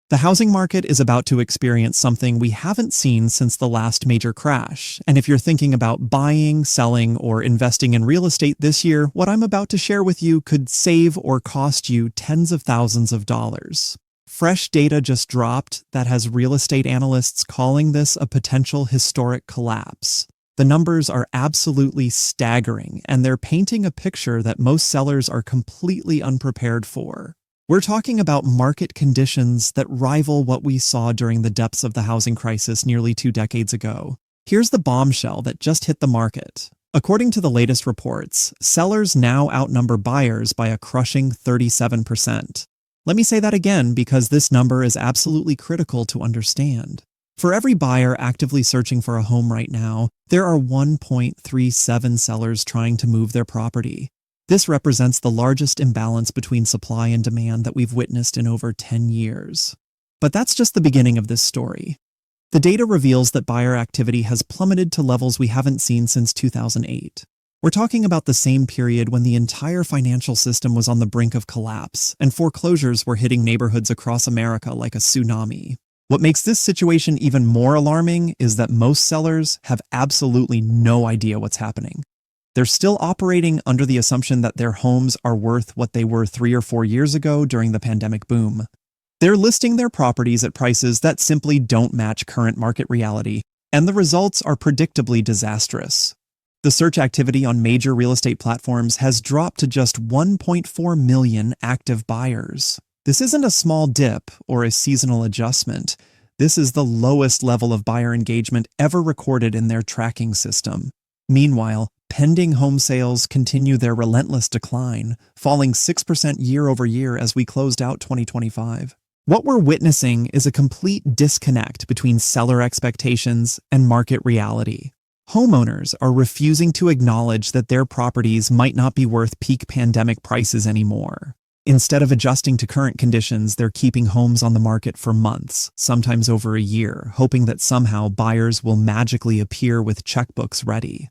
The housing market is about to experience something we haven't seen since the last major crash, and if you're thinking about buying, selling, or investing in real estate this year, what I'm about to share with you could save or cost you tens of thousands of dollars. Fresh data just dropped that has real estate analysts calling this a potential historic collapse. The numbers are absolutely staggering, and they're painting a picture that most sellers are completely unprepared for. We're talking about market conditions that rival what we saw during the depths of the housing crisis nearly 2 decades ago. Here's the bombshell that just hit the market. According to the latest reports, sellers now outnumber buyers by a crushing 37%. Let me say that again because this number is absolutely critical to understand. For every buyer actively searching for a home right now, there are 1.37 sellers trying to move their property. This represents the largest imbalance between supply and demand that we've witnessed in over 10 years. But that's just the beginning of this story. The data reveals that buyer activity has plummeted to levels we haven't seen since 2008. We're talking about the same period when the entire financial system was on the brink of collapse, and foreclosures were hitting neighborhoods across America like a tsunami. What makes this situation even more alarming is that most sellers have absolutely no idea what's happening. They're still operating under the assumption that their homes are worth what they were 3 or 4 years ago during the pandemic boom. They're listing their properties at prices that simply don't match current market reality, and the results are predictably disastrous. The search activity on major real estate platforms has dropped to just 1.4 million active buyers. This isn't a small dip or a seasonal adjustment. This is the lowest level of buyer engagement ever recorded in their tracking system. Meanwhile, pending home sales continue their relentless decline, falling 6% year over year as we closed out 2025. What we're witnessing is a complete disconnect between seller expectations and market reality. Homeowners are refusing to acknowledge that their properties might not be worth peak pandemic prices anymore. Instead of adjusting to current conditions, they're keeping homes on the market for months, sometimes over a year, hoping that somehow buyers will magically appear with checkbooks ready.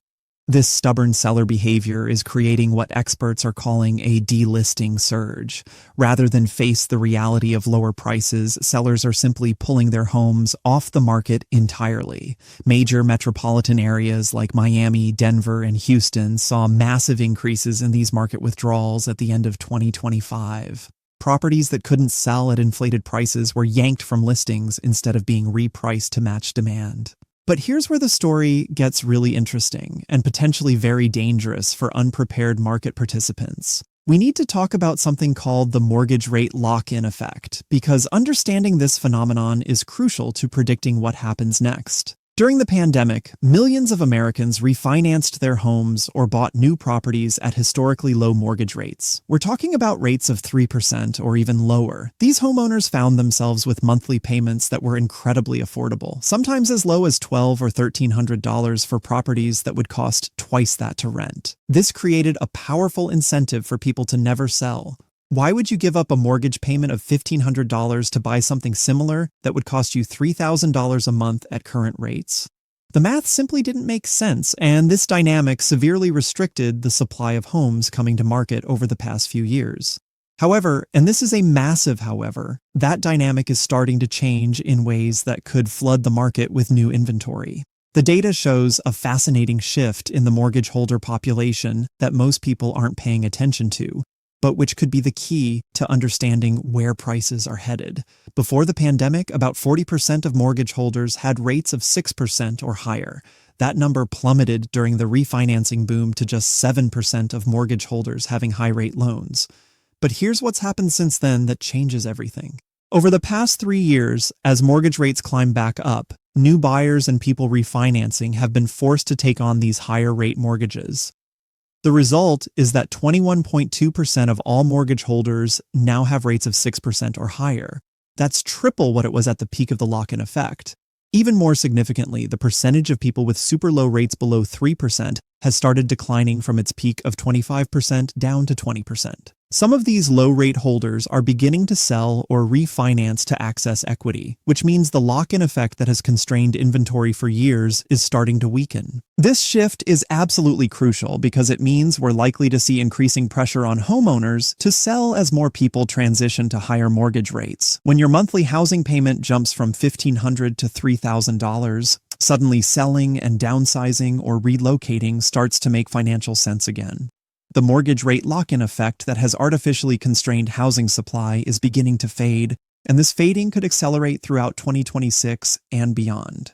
This stubborn seller behavior is creating what experts are calling a delisting surge. Rather than face the reality of lower prices, sellers are simply pulling their homes off the market entirely. Major metropolitan areas like Miami, Denver, and Houston saw massive increases in these market withdrawals at the end of 2025. Properties that couldn't sell at inflated prices were yanked from listings instead of being repriced to match demand. But here's where the story gets really interesting and potentially very dangerous for unprepared market participants. We need to talk about something called the mortgage rate lock-in effect, because understanding this phenomenon is crucial to predicting what happens next. During the pandemic, millions of Americans refinanced their homes or bought new properties at historically low mortgage rates. We're talking about rates of 3% or even lower. These homeowners found themselves with monthly payments that were incredibly affordable, sometimes as low as $1,200 or $1,300 for properties that would cost twice that to rent. This created a powerful incentive for people to never sell. Why would you give up a mortgage payment of $1,500 to buy something similar that would cost you $3,000 a month at current rates? The math simply didn't make sense, and this dynamic severely restricted the supply of homes coming to market over the past few years. However, and this is a massive however, that dynamic is starting to change in ways that could flood the market with new inventory. The data shows a fascinating shift in the mortgage holder population that most people aren't paying attention to, but which could be the key to understanding where prices are headed. Before the pandemic, about 40% of mortgage holders had rates of 6% or higher. That number plummeted during the refinancing boom to just 7% of mortgage holders having high-rate loans. But here's what's happened since then that changes everything. Over the past 3 years, as mortgage rates climb back up, new buyers and people refinancing have been forced to take on these higher-rate mortgages. The result is that 21.2% of all mortgage holders now have rates of 6% or higher. That's triple what it was at the peak of the lock-in effect. Even more significantly, the percentage of people with super low rates below 3% has started declining from its peak of 25% down to 20%. Some of these low-rate holders are beginning to sell or refinance to access equity, which means the lock-in effect that has constrained inventory for years is starting to weaken. This shift is absolutely crucial because it means we're likely to see increasing pressure on homeowners to sell as more people transition to higher mortgage rates. When your monthly housing payment jumps from $1,500 to $3,000, suddenly selling and downsizing or relocating starts to make financial sense again. The mortgage rate lock-in effect that has artificially constrained housing supply is beginning to fade, and this fading could accelerate throughout 2026 and beyond.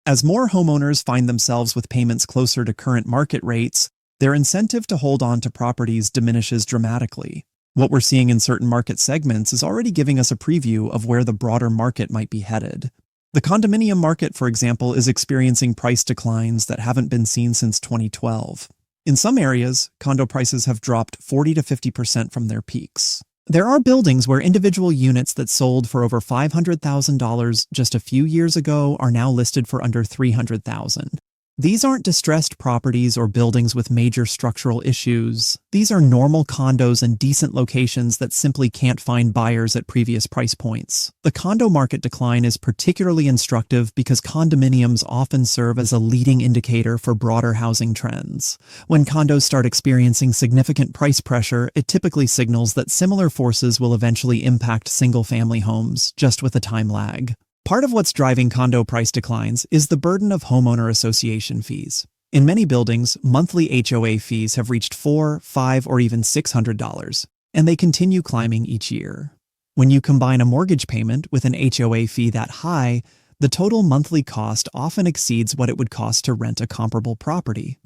As more homeowners find themselves with payments closer to current market rates, their incentive to hold on to properties diminishes dramatically. What we're seeing in certain market segments is already giving us a preview of where the broader market might be headed. The condominium market, for example, is experiencing price declines that haven't been seen since 2012. In some areas, condo prices have dropped 40 to 50% from their peaks. There are buildings where individual units that sold for over $500,000 just a few years ago are now listed for under $300,000. These aren't distressed properties or buildings with major structural issues. These are normal condos in decent locations that simply can't find buyers at previous price points. The condo market decline is particularly instructive because condominiums often serve as a leading indicator for broader housing trends. When condos start experiencing significant price pressure, it typically signals that similar forces will eventually impact single-family homes, just with a time lag. Part of what's driving condo price declines is the burden of homeowner association fees. In many buildings, monthly HOA fees have reached $400, $500, or even $600, and they continue climbing each year. When you combine a mortgage payment with an HOA fee that high, the total monthly cost often exceeds what it would cost to rent a comparable property.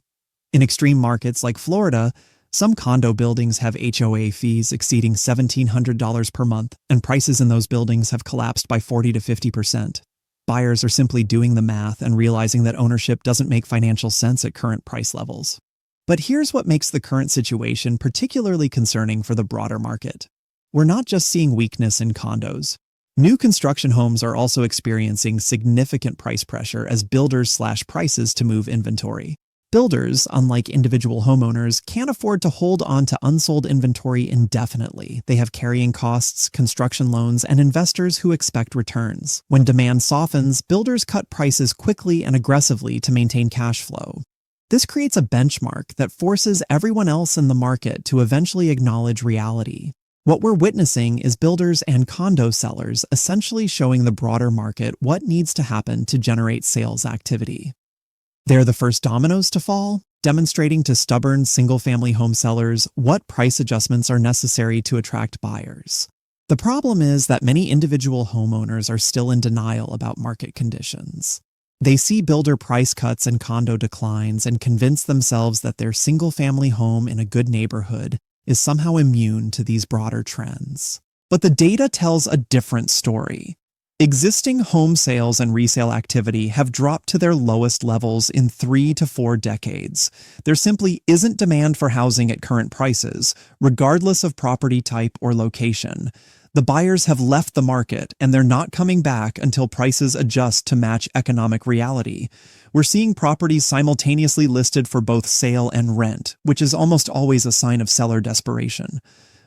In extreme markets like Florida, some condo buildings have HOA fees exceeding $1,700 per month, and prices in those buildings have collapsed by 40 to 50%. Buyers are simply doing the math and realizing that ownership doesn't make financial sense at current price levels. But here's what makes the current situation particularly concerning for the broader market. We're not just seeing weakness in condos. New construction homes are also experiencing significant price pressure as builders slash prices to move inventory. Builders, unlike individual homeowners, can't afford to hold on to unsold inventory indefinitely. They have carrying costs, construction loans, and investors who expect returns. When demand softens, builders cut prices quickly and aggressively to maintain cash flow. This creates a benchmark that forces everyone else in the market to eventually acknowledge reality. What we're witnessing is builders and condo sellers essentially showing the broader market what needs to happen to generate sales activity. They're the first dominoes to fall, demonstrating to stubborn single-family home sellers what price adjustments are necessary to attract buyers. The problem is that many individual homeowners are still in denial about market conditions. They see builder price cuts and condo declines and convince themselves that their single-family home in a good neighborhood is somehow immune to these broader trends. But the data tells a different story. Existing home sales and resale activity have dropped to their lowest levels in 3 to 4 decades. There simply isn't demand for housing at current prices, regardless of property type or location. The buyers have left the market, and they're not coming back until prices adjust to match economic reality. We're seeing properties simultaneously listed for both sale and rent, which is almost always a sign of seller desperation.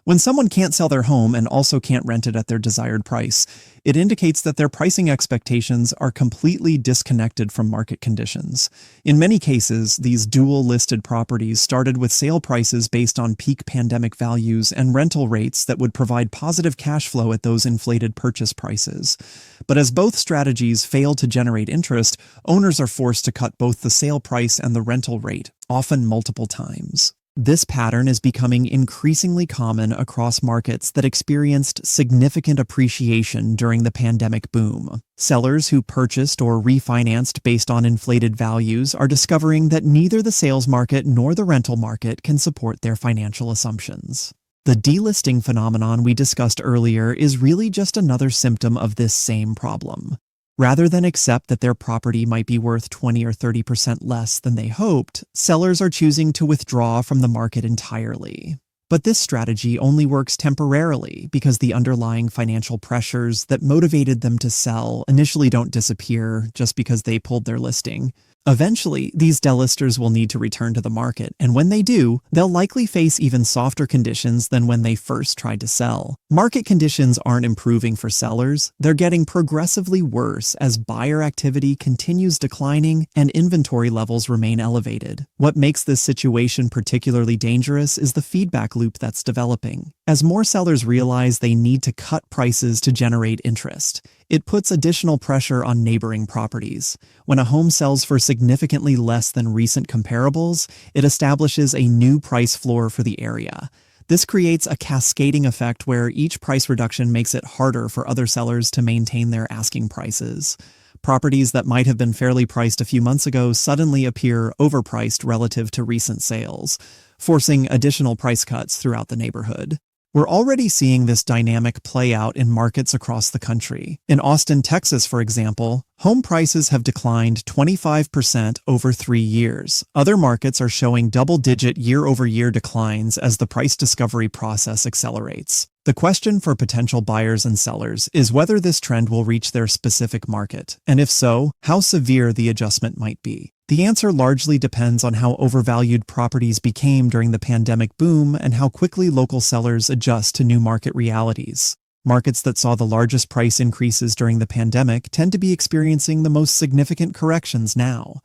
When someone can't sell their home and also can't rent it at their desired price, it indicates that their pricing expectations are completely disconnected from market conditions. In many cases, these dual-listed properties started with sale prices based on peak pandemic values and rental rates that would provide positive cash flow at those inflated purchase prices. But as both strategies fail to generate interest, owners are forced to cut both the sale price and the rental rate, often multiple times. This pattern is becoming increasingly common across markets that experienced significant appreciation during the pandemic boom. Sellers who purchased or refinanced based on inflated values are discovering that neither the sales market nor the rental market can support their financial assumptions. The delisting phenomenon we discussed earlier is really just another symptom of this same problem. Rather than accept that their property might be worth 20 or 30% less than they hoped, sellers are choosing to withdraw from the market entirely. But this strategy only works temporarily because the underlying financial pressures that motivated them to sell initially don't disappear just because they pulled their listing. Eventually, these delisters will need to return to the market, and when they do, they'll likely face even softer conditions than when they first tried to sell. Market conditions aren't improving for sellers, they're getting progressively worse as buyer activity continues declining and inventory levels remain elevated. What makes this situation particularly dangerous is the feedback loop that's developing. As more sellers realize they need to cut prices to generate interest, it puts additional pressure on neighboring properties. When a home sells for significantly less than recent comparables, it establishes a new price floor for the area. This creates a cascading effect where each price reduction makes it harder for other sellers to maintain their asking prices. Properties that might have been fairly priced a few months ago suddenly appear overpriced relative to recent sales, forcing additional price cuts throughout the neighborhood. We're already seeing this dynamic play out in markets across the country. In Austin, Texas, for example, home prices have declined 25% over 3 years. Other markets are showing double-digit year-over-year declines as the price discovery process accelerates. The question for potential buyers and sellers is whether this trend will reach their specific market, and if so, how severe the adjustment might be. The answer largely depends on how overvalued properties became during the pandemic boom and how quickly local sellers adjust to new market realities. Markets that saw the largest price increases during the pandemic tend to be experiencing the most significant corrections now.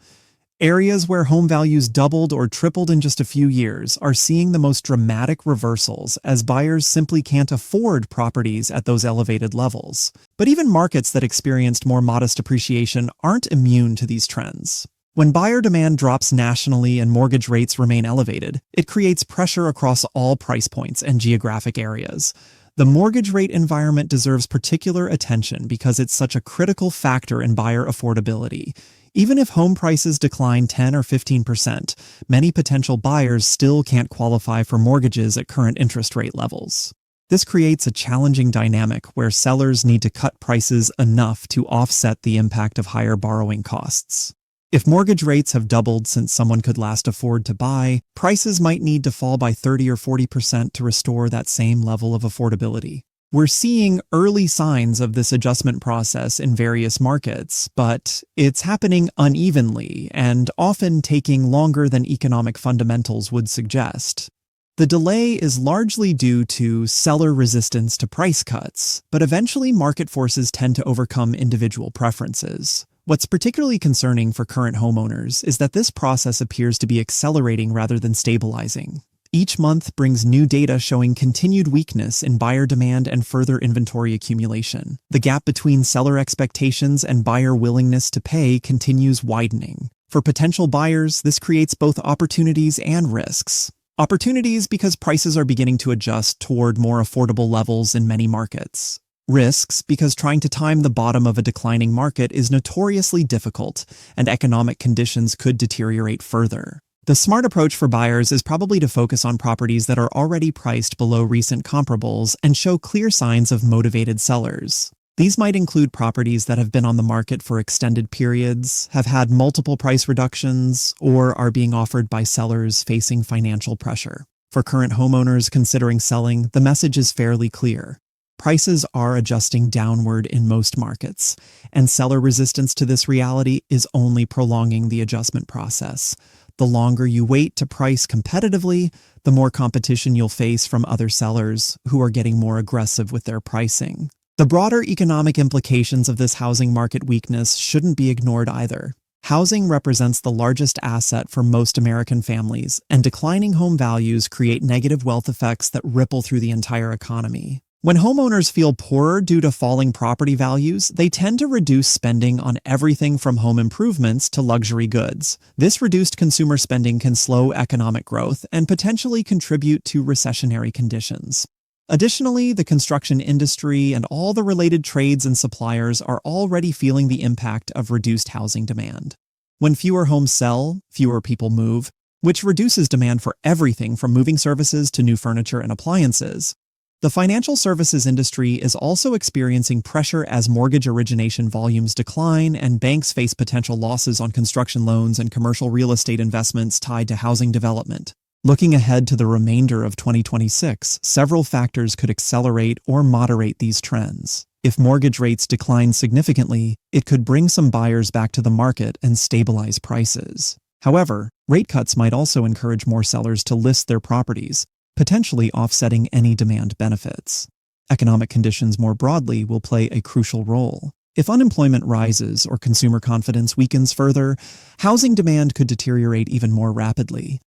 Areas where home values doubled or tripled in just a few years are seeing the most dramatic reversals as buyers simply can't afford properties at those elevated levels. But even markets that experienced more modest appreciation aren't immune to these trends. When buyer demand drops nationally and mortgage rates remain elevated, it creates pressure across all price points and geographic areas. The mortgage rate environment deserves particular attention because it's such a critical factor in buyer affordability. Even if home prices decline 10 or 15%, many potential buyers still can't qualify for mortgages at current interest rate levels. This creates a challenging dynamic where sellers need to cut prices enough to offset the impact of higher borrowing costs. If mortgage rates have doubled since someone could last afford to buy, prices might need to fall by 30 or 40% to restore that same level of affordability. We're seeing early signs of this adjustment process in various markets, but it's happening unevenly and often taking longer than economic fundamentals would suggest. The delay is largely due to seller resistance to price cuts, but eventually market forces tend to overcome individual preferences. What's particularly concerning for current homeowners is that this process appears to be accelerating rather than stabilizing. Each month brings new data showing continued weakness in buyer demand and further inventory accumulation. The gap between seller expectations and buyer willingness to pay continues widening. For potential buyers, this creates both opportunities and risks. Opportunities because prices are beginning to adjust toward more affordable levels in many markets. Risks because trying to time the bottom of a declining market is notoriously difficult, and economic conditions could deteriorate further. The smart approach for buyers is probably to focus on properties that are already priced below recent comparables and show clear signs of motivated sellers. These might include properties that have been on the market for extended periods, have had multiple price reductions, or are being offered by sellers facing financial pressure. For current homeowners considering selling, the message is fairly clear. Prices are adjusting downward in most markets, and seller resistance to this reality is only prolonging the adjustment process. The longer you wait to price competitively, the more competition you'll face from other sellers who are getting more aggressive with their pricing. The broader economic implications of this housing market weakness shouldn't be ignored either. Housing represents the largest asset for most American families, and declining home values create negative wealth effects that ripple through the entire economy. When homeowners feel poorer due to falling property values, they tend to reduce spending on everything from home improvements to luxury goods. This reduced consumer spending can slow economic growth and potentially contribute to recessionary conditions. Additionally, the construction industry and all the related trades and suppliers are already feeling the impact of reduced housing demand. When fewer homes sell, fewer people move, which reduces demand for everything from moving services to new furniture and appliances. The financial services industry is also experiencing pressure as mortgage origination volumes decline and banks face potential losses on construction loans and commercial real estate investments tied to housing development. Looking ahead to the remainder of 2026, several factors could accelerate or moderate these trends. If mortgage rates decline significantly, it could bring some buyers back to the market and stabilize prices. However, rate cuts might also encourage more sellers to list their properties, potentially offsetting any demand benefits. Economic conditions more broadly will play a crucial role. If unemployment rises or consumer confidence weakens further, housing demand could deteriorate even more rapidly.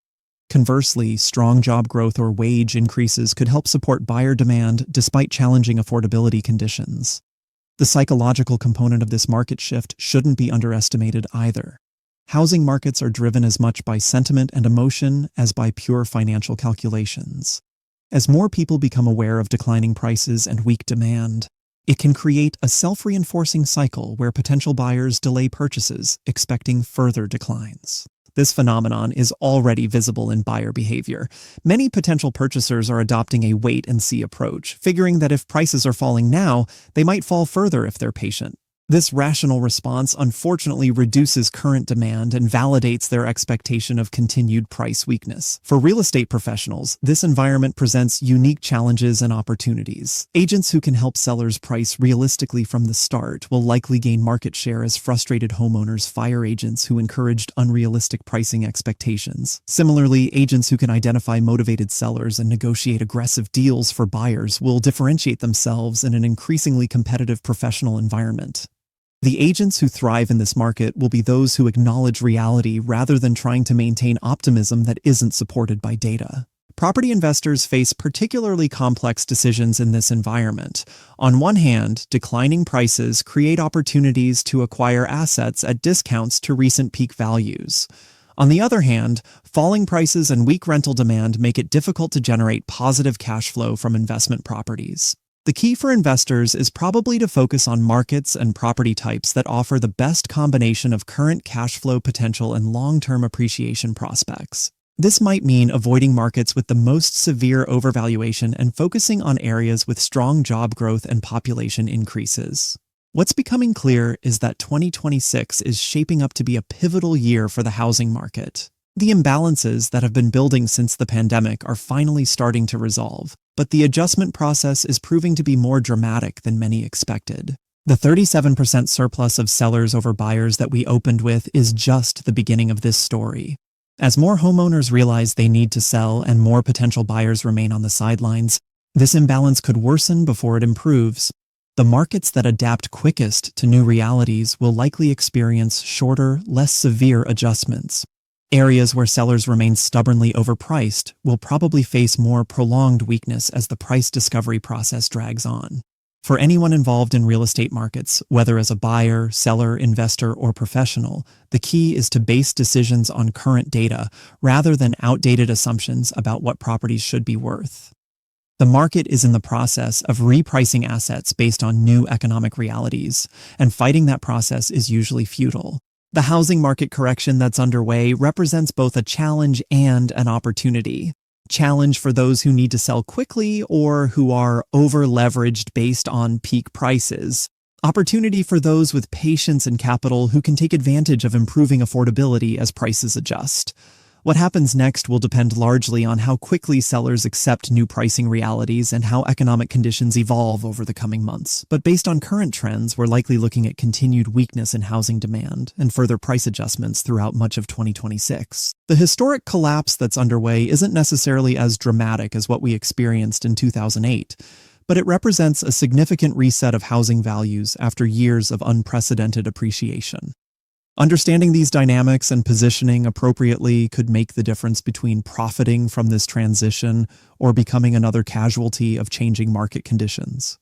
Conversely, strong job growth or wage increases could help support buyer demand despite challenging affordability conditions. The psychological component of this market shift shouldn't be underestimated either. Housing markets are driven as much by sentiment and emotion as by pure financial calculations. As more people become aware of declining prices and weak demand, it can create a self-reinforcing cycle where potential buyers delay purchases, expecting further declines. This phenomenon is already visible in buyer behavior. Many potential purchasers are adopting a wait-and-see approach, figuring that if prices are falling now, they might fall further if they're patient. This rational response unfortunately reduces current demand and validates their expectation of continued price weakness. For real estate professionals, this environment presents unique challenges and opportunities. Agents who can help sellers price realistically from the start will likely gain market share as frustrated homeowners fire agents who encouraged unrealistic pricing expectations. Similarly, agents who can identify motivated sellers and negotiate aggressive deals for buyers will differentiate themselves in an increasingly competitive professional environment. The agents who thrive in this market will be those who acknowledge reality rather than trying to maintain optimism that isn't supported by data. Property investors face particularly complex decisions in this environment. On one hand, declining prices create opportunities to acquire assets at discounts to recent peak values. On the other hand, falling prices and weak rental demand make it difficult to generate positive cash flow from investment properties. The key for investors is probably to focus on markets and property types that offer the best combination of current cash flow potential and long-term appreciation prospects. This might mean avoiding markets with the most severe overvaluation and focusing on areas with strong job growth and population increases. What's becoming clear is that 2026 is shaping up to be a pivotal year for the housing market. The imbalances that have been building since the pandemic are finally starting to resolve, but the adjustment process is proving to be more dramatic than many expected. The 37% surplus of sellers over buyers that we opened with is just the beginning of this story. As more homeowners realize they need to sell and more potential buyers remain on the sidelines, this imbalance could worsen before it improves. The markets that adapt quickest to new realities will likely experience shorter, less severe adjustments. Areas where sellers remain stubbornly overpriced will probably face more prolonged weakness as the price discovery process drags on. For anyone involved in real estate markets, whether as a buyer, seller, investor, or professional, the key is to base decisions on current data rather than outdated assumptions about what properties should be worth. The market is in the process of repricing assets based on new economic realities, and fighting that process is usually futile. The housing market correction that's underway represents both a challenge and an opportunity. Challenge for those who need to sell quickly or who are over-leveraged based on peak prices. Opportunity for those with patience and capital who can take advantage of improving affordability as prices adjust. What happens next will depend largely on how quickly sellers accept new pricing realities and how economic conditions evolve over the coming months. But based on current trends, we're likely looking at continued weakness in housing demand and further price adjustments throughout much of 2026. The historic collapse that's underway isn't necessarily as dramatic as what we experienced in 2008, but it represents a significant reset of housing values after years of unprecedented appreciation. Understanding these dynamics and positioning appropriately could make the difference between profiting from this transition or becoming another casualty of changing market conditions.